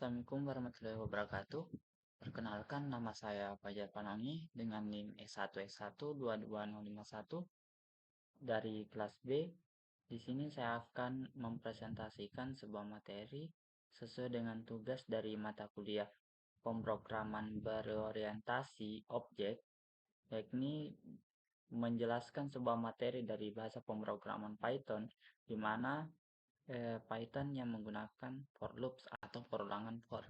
Assalamualaikum warahmatullahi wabarakatuh. Perkenalkan, nama saya Fajar Panoni dengan NIM S1S1 22051 dari kelas B. Di sini saya akan mempresentasikan sebuah materi sesuai dengan tugas dari mata kuliah pemrograman berorientasi objek, yakni menjelaskan sebuah materi dari bahasa pemrograman Python, di mana Python yang menggunakan for loops atau perulangan for.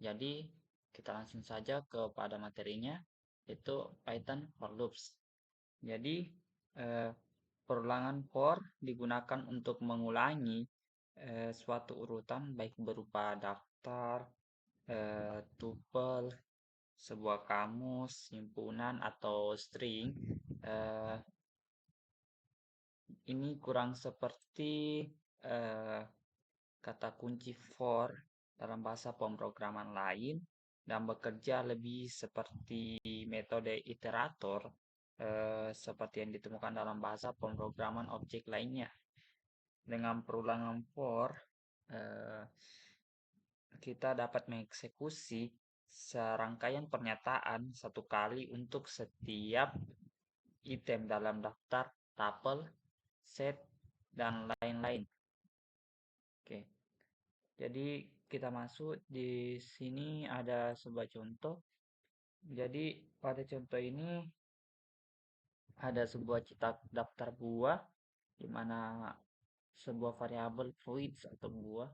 Jadi kita langsung saja kepada materinya, yaitu Python for loops. Jadi perulangan for digunakan untuk mengulangi suatu urutan baik berupa daftar, tuple, sebuah kamus, himpunan atau string. Ini kurang seperti kata kunci for dalam bahasa pemrograman lain dan bekerja lebih seperti metode iterator seperti yang ditemukan dalam bahasa pemrograman objek lainnya. Dengan perulangan for kita dapat mengeksekusi serangkaian pernyataan satu kali untuk setiap item dalam daftar, tuple, set, dan lain-lain. Oke. Jadi kita masuk di sini ada sebuah contoh. Jadi pada contoh ini ada sebuah cetak daftar buah di mana sebuah variabel fruits atau buah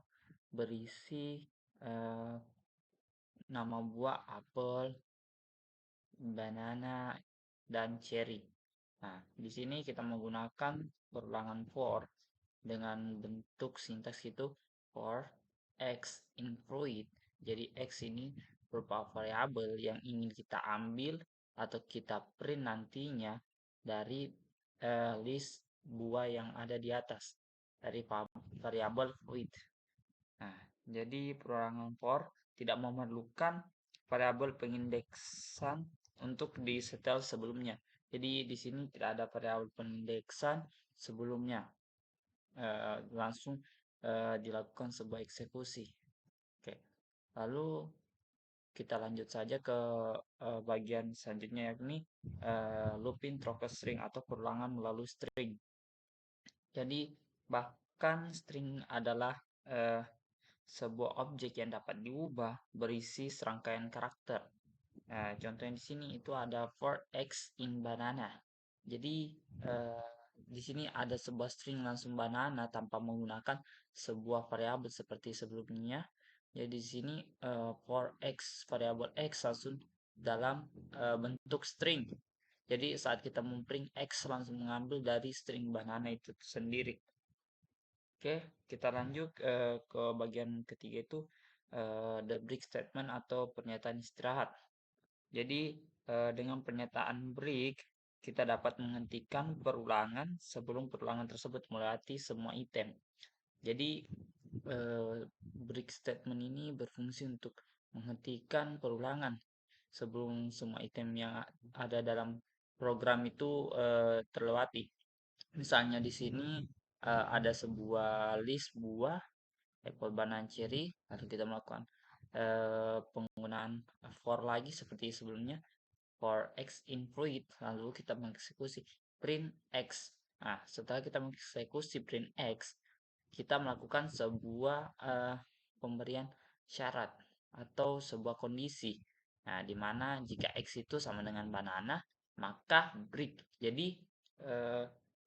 berisi nama buah apel, banana, dan cherry. Nah, di sini kita menggunakan perulangan for dengan bentuk sintaks itu for x in fruit. Jadi x ini berupa variabel yang ingin kita ambil atau kita print nantinya dari list buah yang ada di atas dari variabel fruit. Nah, jadi perulangan for tidak memerlukan variabel pengindeksan untuk disetel sebelumnya. Jadi di sini tidak ada variabel pengindeksan sebelumnya. Langsung dilakukan sebuah eksekusi. Oke. Lalu kita lanjut saja ke bagian selanjutnya, yakni looping through string atau perulangan melalui string. Jadi bahkan string adalah sebuah objek yang dapat diubah berisi serangkaian karakter. Contohnya di sini itu ada for x in banana. Jadi di sini ada sebuah string langsung banana tanpa menggunakan sebuah variabel seperti sebelumnya. Jadi di sini for x variabel x langsung dalam bentuk string. Jadi saat kita memprint x langsung mengambil dari string banana itu sendiri. Oke, kita lanjut ke bagian ketiga itu the break statement atau pernyataan istirahat. Jadi dengan pernyataan break kita dapat menghentikan perulangan sebelum perulangan tersebut melewati semua item. Jadi break statement ini berfungsi untuk menghentikan perulangan sebelum semua item yang ada dalam program itu terlewati. Misalnya di sini ada sebuah list buah apple, banana, cherry, lalu kita melakukan penggunaan for lagi seperti sebelumnya, for x in fruit, lalu kita mengeksekusi print x. Nah, setelah kita mengeksekusi print x, kita melakukan sebuah pemberian syarat atau sebuah kondisi. Nah, di mana jika x itu sama dengan banana, maka break. Jadi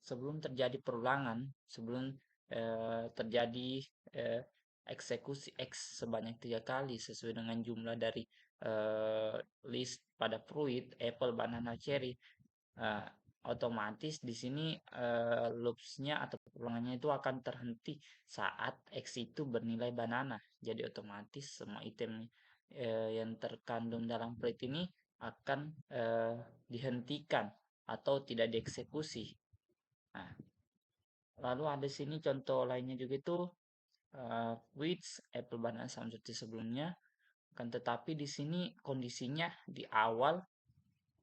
sebelum terjadi perulangan, sebelum terjadi eksekusi x sebanyak 3 kali sesuai dengan jumlah dari list pada fruit, apple, banana, cherry, otomatis di sini loopsnya atau perulangannya itu akan terhenti saat x itu bernilai banana. Jadi otomatis semua item yang terkandung dalam fruit ini akan dihentikan atau tidak dieksekusi. Nah, lalu ada sini contoh lainnya juga itu fruits, apple, banana sama seperti sebelumnya. Kan tetapi di sini kondisinya di awal,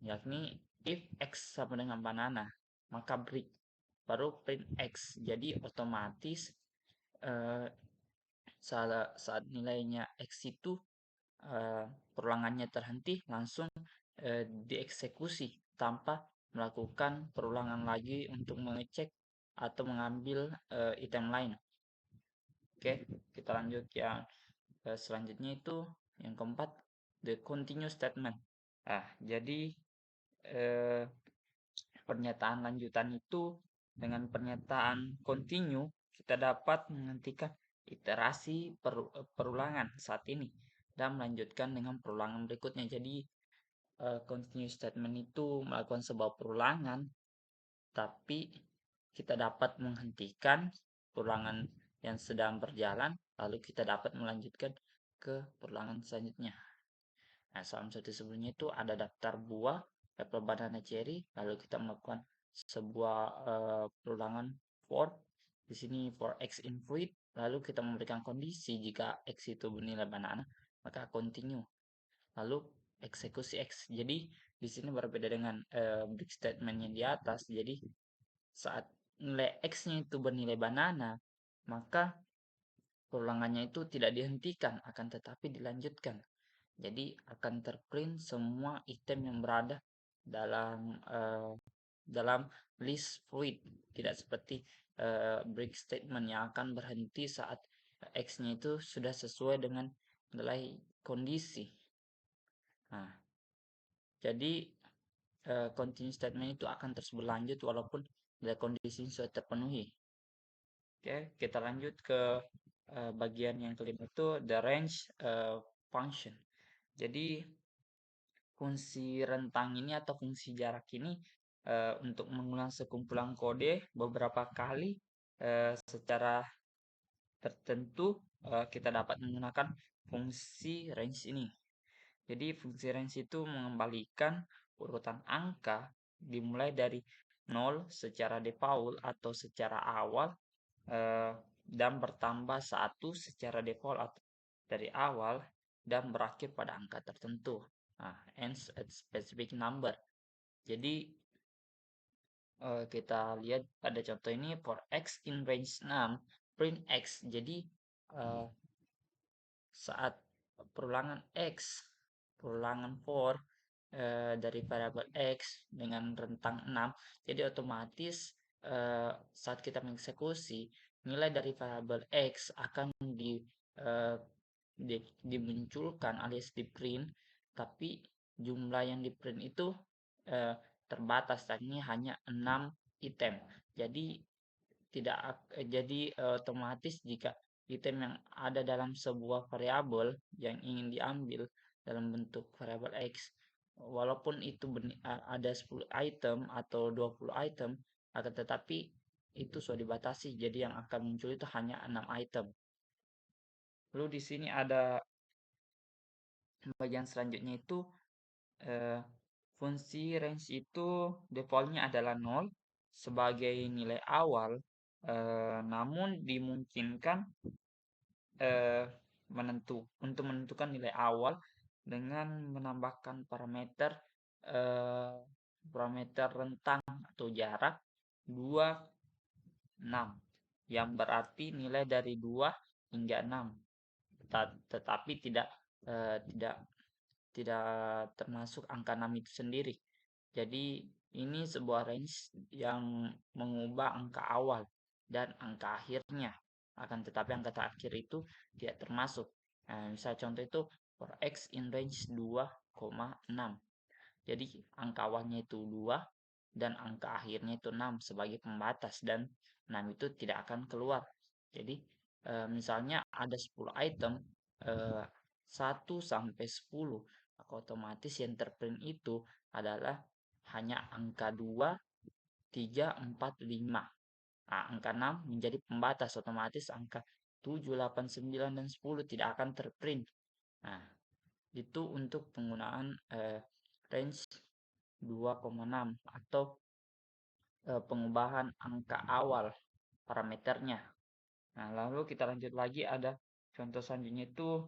yakni if x sama dengan banana, maka break baru print x. Jadi otomatis saat nilainya X itu perulangannya terhenti, langsung dieksekusi tanpa melakukan perulangan lagi untuk mengecek atau mengambil item lain. Oke, kita lanjut yang selanjutnya itu yang keempat, the continue statement. Jadi pernyataan lanjutan itu dengan pernyataan continue kita dapat menghentikan iterasi perulangan saat ini dan melanjutkan dengan perulangan berikutnya. Jadi continue statement itu melakukan sebuah perulangan, tapi kita dapat menghentikan perulangan yang sedang berjalan, lalu kita dapat melanjutkan ke perulangan selanjutnya. Nah, satu sebelumnya itu ada daftar buah, apple, banana, cherry, lalu kita melakukan sebuah perulangan for. Di sini for x in fruit, lalu kita memberikan kondisi jika x itu bernilai banana, maka continue. Lalu eksekusi x. Jadi di sini berbeda dengan break statement yang di atas. Jadi saat nilai x-nya itu bernilai banana, maka perulangannya itu tidak dihentikan, akan tetapi dilanjutkan. Jadi akan terprint semua item yang berada dalam list fruit, tidak seperti break statement yang akan berhenti saat x-nya itu sudah sesuai dengan nilai kondisi. Nah, jadi continue statement itu akan terus berlanjut walaupun nilai kondisi sudah terpenuhi. Oke, kita lanjut ke bagian yang kelima itu the range function. Jadi fungsi rentang ini atau fungsi jarak ini untuk mengulang sekumpulan kode beberapa kali secara tertentu kita dapat menggunakan fungsi range ini. Jadi fungsi range itu mengembalikan urutan angka dimulai dari 0 secara default atau secara awal dan bertambah 1 secara default atau dari awal dan berakhir pada angka tertentu. Ends at specific number. Jadi kita lihat pada contoh ini for x in range 6 print x. Jadi saat perulangan x, perulangan for dari variabel x dengan rentang 6, jadi otomatis saat kita mengeksekusi nilai dari variabel x akan dimunculkan alias di print, tapi jumlah yang di print itu terbatas, tadinya hanya 6 item. Jadi otomatis jika item yang ada dalam sebuah variabel yang ingin diambil dalam bentuk variabel x, walaupun itu ada 10 item atau 20 item, akan tetapi itu sudah dibatasi, jadi yang akan muncul itu hanya 6 item. Lalu di sini ada bagian selanjutnya itu fungsi range itu defaultnya adalah 0 sebagai nilai awal, namun dimungkinkan untuk menentukan nilai awal dengan menambahkan parameter rentang atau jarak 2, 6 yang berarti nilai dari 2 hingga 6, tetapi tidak termasuk angka 6 itu sendiri. Jadi ini sebuah range yang mengubah angka awal dan angka akhirnya, akan tetapi angka terakhir itu tidak termasuk. Misal contoh itu for x in range 2,6. Jadi angka awalnya itu 2 dan angka akhirnya itu 6 sebagai pembatas, dan 6 itu tidak akan keluar. Jadi misalnya ada 10 item 1 sampai 10, maka otomatis yang terprint itu adalah hanya angka 2, 3, 4, 5. Angka 6 menjadi pembatas, otomatis angka 7, 8, 9, dan 10 tidak akan terprint. Itu untuk penggunaan range 2,6 atau pengubahan angka awal parameternya. Lalu kita lanjut lagi, ada contoh selanjutnya itu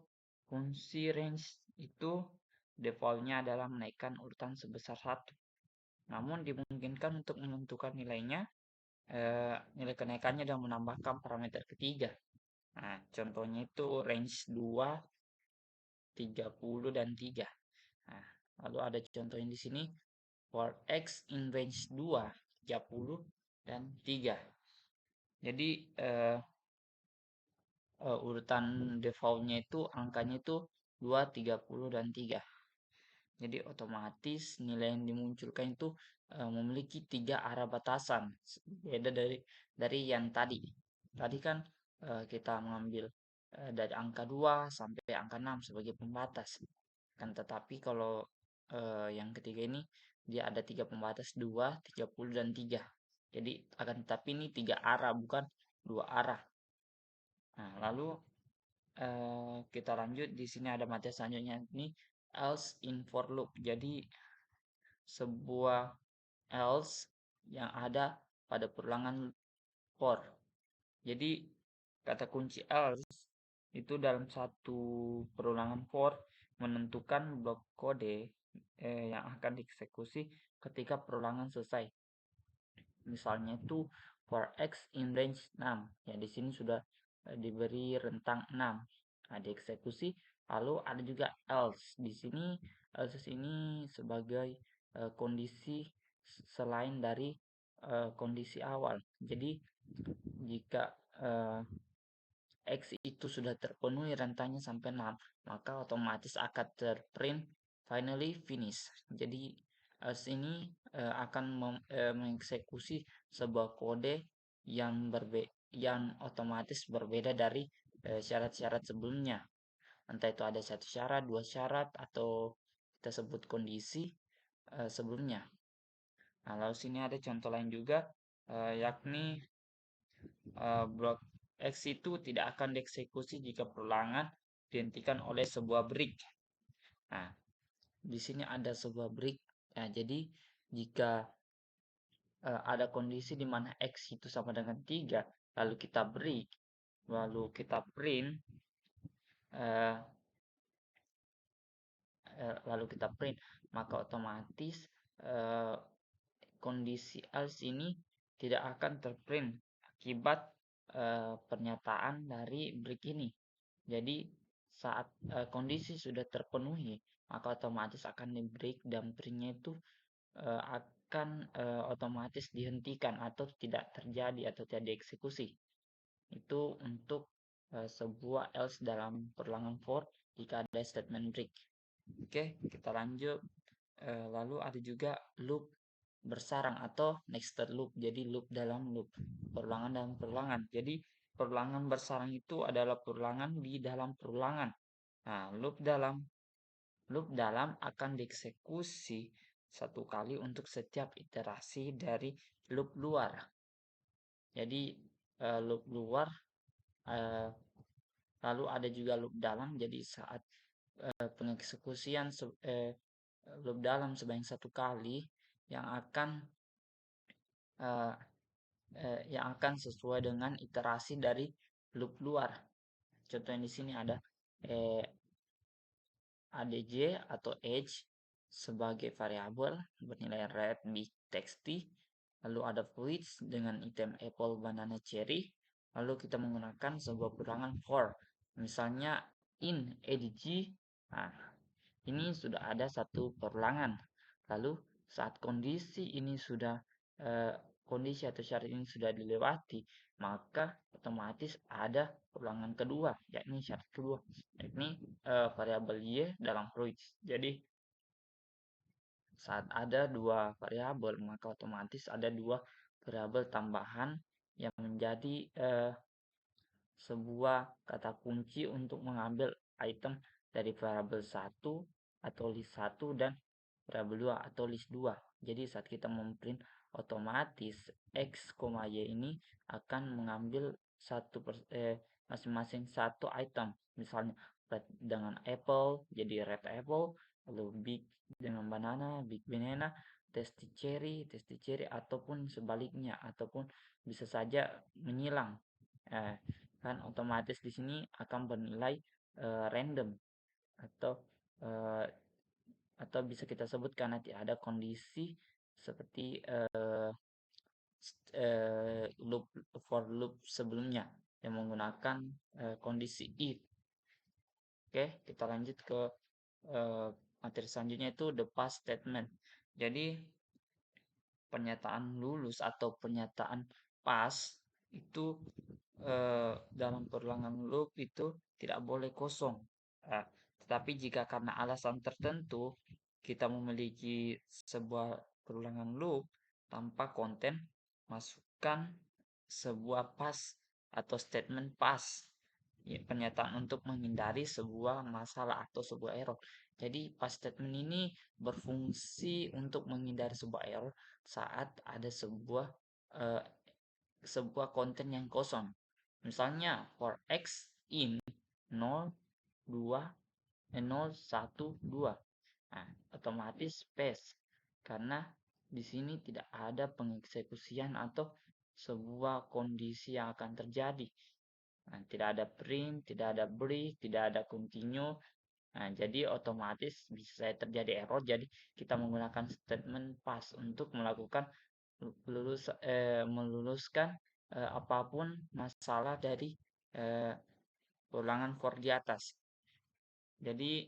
fungsi range itu defaultnya adalah menaikkan urutan sebesar 1. Namun dimungkinkan untuk menentukan nilainya, nilai kenaikannya dan menambahkan parameter ketiga. Nah, contohnya itu range 2, 30 dan 3. Nah, lalu ada contohnya di sini for X in range 2, 30 dan 3. Jadi urutan defaultnya itu angkanya itu 2, 30 dan 3. Jadi otomatis nilai yang dimunculkan itu memiliki 3 arah batasan. Beda dari yang tadi. Tadi kan kita mengambil dari angka 2 sampai angka 6 sebagai pembatas. Kan tetapi kalau yang ketiga ini dia ada 3 pembatas 2, 30 dan 3. Jadi akan tetapi ini 3 arah bukan 2 arah. Nah, lalu kita lanjut di sini ada materi selanjutnya ini else in for loop. Jadi sebuah else yang ada pada perulangan for. Jadi kata kunci else itu dalam satu perulangan for menentukan blok kode yang akan dieksekusi ketika perulangan selesai. Misalnya itu for x in range 6. Ya di sini sudah diberi rentang 6. Nah, dieksekusi. Lalu ada juga else. Di sini else ini sebagai kondisi selain dari kondisi awal. Jadi jika X itu sudah terpenuhi rentangnya sampai 6, maka otomatis akan terprint finally finish. Jadi else ini akan mengeksekusi sebuah kode yang otomatis berbeda dari syarat-syarat sebelumnya. Entah itu ada satu syarat, dua syarat, atau kita sebut kondisi sebelumnya. Nah, lalu sini ada contoh lain juga, yakni blok X itu tidak akan dieksekusi jika perulangan dihentikan oleh sebuah break. Nah, di sini ada sebuah break. Nah, jadi jika ada kondisi di mana X itu sama dengan 3, lalu kita break, lalu kita print, uh, lalu kita print, maka otomatis uh, kondisi else ini tidak akan terprint akibat pernyataan dari break ini. Jadi saat kondisi sudah terpenuhi, maka otomatis akan di break dan printnya itu akan otomatis dihentikan atau tidak terjadi atau tidak dieksekusi. Itu untuk sebuah else dalam perulangan for jika ada statement break. Oke, kita lanjut. Lalu ada juga loop bersarang atau nested loop. Jadi loop dalam loop, perulangan dalam perulangan. Jadi perulangan bersarang itu adalah perulangan di dalam perulangan. Nah, loop dalam akan dieksekusi satu kali untuk setiap iterasi dari loop luar. Jadi loop luar lalu ada juga loop dalam. Jadi saat pengeksekusian loop dalam sebanyak satu kali yang akan sesuai dengan iterasi dari loop luar. Contohnya di sini ada adj atau age sebagai variabel bernilai red, big, texty. Lalu ada fruits dengan item apple, banana, cherry. Lalu kita menggunakan sebuah perulangan for. Misalnya in adg. Nah, ini sudah ada satu perulangan. Lalu saat kondisi ini sudah kondisi atau syarat ini sudah dilewati, maka otomatis ada perulangan kedua, yakni syarat kedua, yakni variabel y dalam fruits. Jadi saat ada dua variabel, maka otomatis ada dua variabel tambahan yang menjadi sebuah kata kunci untuk mengambil item dari variabel 1 atau list 1 dan variabel 2 atau list 2. Jadi saat kita memprint, otomatis x, y ini akan mengambil masing-masing satu item. Misalnya red dengan apple jadi red apple, lalu big dengan banana, big banana, tasty cherry ataupun sebaliknya, ataupun bisa saja menyilang. Kan otomatis di sini akan bernilai random atau bisa kita sebut karena tidak ada kondisi seperti loop for loop sebelumnya. yang menggunakan kondisi if. Oke, kita lanjut ke eh, materi selanjutnya itu the past statement. Jadi pernyataan lulus atau pernyataan pas itu dalam perulangan loop itu tidak boleh kosong. Nah, tetapi jika karena alasan tertentu kita memiliki sebuah perulangan loop tanpa konten, masukkan sebuah pas atau statement pas. Ya, pernyataan untuk menghindari sebuah masalah atau sebuah error. Jadi pas statement ini berfungsi untuk menghindari sebuah error saat ada eh, sebuah konten yang kosong. Misalnya for x in 0, 2, 0, 1, 2. Nah, otomatis space karena di sini tidak ada pengeksekusian atau sebuah kondisi yang akan terjadi. Nah, tidak ada print, tidak ada break, tidak ada continue. Nah, jadi otomatis bisa terjadi error. Jadi kita menggunakan statement pass untuk melakukan meluluskan apapun masalah dari ulangan for di atas. Jadi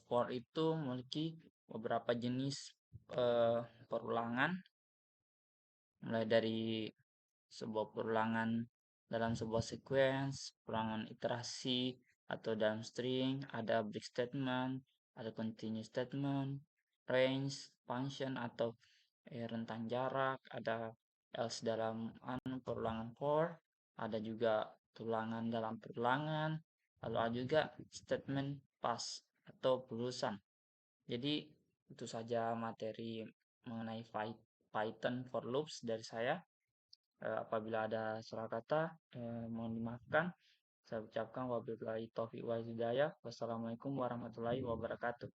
for itu memiliki beberapa jenis perulangan, mulai dari sebuah perulangan dalam sebuah sequence, perulangan iterasi, atau dalam string, ada break statement, ada continue statement, range, function, atau rentang jarak, ada else dalam perulangan for, ada juga tulangan dalam perulangan, lalu ada juga statement pass atau pelulusan. Jadi itu saja materi mengenai Python for loops dari saya. Apabila ada salah kata, mohon dimaafkan. Saya ucapkan wabillahi taufiq wal hidayah. Wassalamualaikum warahmatullahi wabarakatuh.